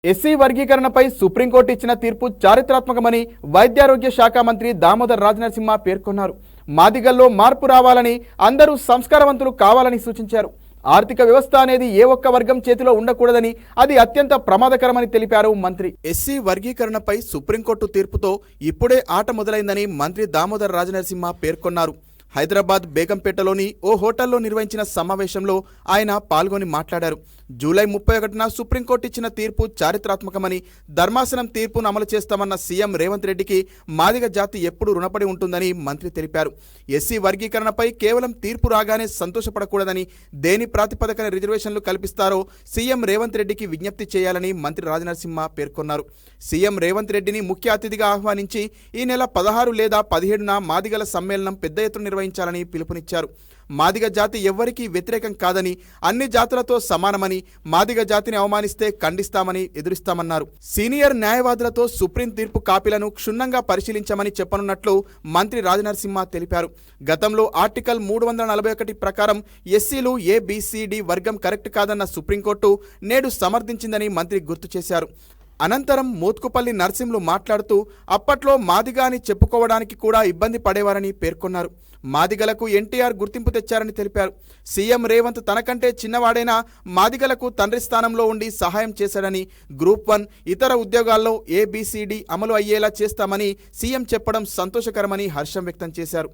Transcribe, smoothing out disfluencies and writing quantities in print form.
SC వర్గీకరణపై supreme court ఇచ్చిన తీర్పు చారిత్రాత్మకమని వైద్యారోగ్య శాఖ మంత్రి దామోదర్ రాజనరసింహ పేర్కొన్నారు. మాదిగల్లో మార్పు రావాలని, అందరూ సంస్కారవంతులు కావాలని సూచించారు. ఆర్థిక వ్యవస్థ అనేది ఏ ఒక్క వర్గం చేతిలో ఉండకూడదని, అది అత్యంత ప్రమాదకరమని తెలిపారు మంత్రి. ఎస్సీ వర్గీకరణపై సుప్రీంకోర్టు తీర్పుతో ఇప్పుడే ఆట మొదలైందని మంత్రి దామోదర్ రాజనరసింహ పేర్కొన్నారు. హైదరాబాద్ బేగంపేటలోని ఓ హోటల్లో నిర్వహించిన సమావేశంలో ఆయన పాల్గొని మాట్లాడారు. జూలై 31న సుప్రీంకోర్టు ఇచ్చిన తీర్పు చారిత్రాత్మకమని, ధర్మాసనం తీర్పును అమలు చేస్తామన్న సీఎం రేవంత్ రెడ్డికి మాదిగ జాతి ఎప్పుడు రుణపడి ఉంటుందని మంత్రి తెలిపారు. ఎస్సీ వర్గీకరణపై కేవలం తీర్పు రాగానే సంతోషపడకూడదని, దేని ప్రాతిపదికన రిజర్వేషన్లు కల్పిస్తారో సీఎం రేవంత్ రెడ్డికి విజ్ఞప్తి చేయాలని మంత్రి రాజనరసింహ పేర్కొన్నారు. సీఎం రేవంత్ రెడ్డిని ముఖ్య అతిథిగా ఆహ్వానించి ఈ నెల 16 లేదా 17న మాదిగల సమ్మేళనం పెద్ద ఎత్తున నిర్వహించాలని పిలుపునిచ్చారు. మాదిగ జాతి ఎవ్వరికీ వ్యతిరేకం కాదని, అన్ని జాతులతో సమానమని, మాదిగ జాతిని అవమానిస్తే ఖండిస్తామని ఎదురిస్తామన్నారు. సీనియర్ న్యాయవాదులతో సుప్రీం తీర్పు కాపీలను క్షుణ్ణంగా పరిశీలించమని చెప్పనున్నట్లు మంత్రి రాజనరసింహ తెలిపారు. గతంలో ఆర్టికల్ 341 ప్రకారం ఎస్సీలు ఏబిసిడి వర్గం కరెక్ట్ కాదన్న సుప్రీంకోర్టు నేడు సమర్థించిందని మంత్రి గుర్తు చేశారు. అనంతరం మోత్కుపల్లి నర్సింలు మాట్లాడుతూ అప్పట్లో మాదిగా అని చెప్పుకోవడానికి కూడా ఇబ్బంది పడేవారని పేర్కొన్నారు. మాదిగలకు ఎన్టీఆర్ గుర్తింపు తెచ్చారని తెలిపారు. సీఎం రేవంత్ తనకంటే చిన్నవాడైనా మాదిగలకు తండ్రి స్థానంలో ఉండి సహాయం చేశాడని, గ్రూప్ 1 ఇతర ఉద్యోగాల్లో ఏబిసిడి అమలు అయ్యేలా చేస్తామని సీఎం చెప్పడం సంతోషకరమని హర్షం వ్యక్తం చేశారు.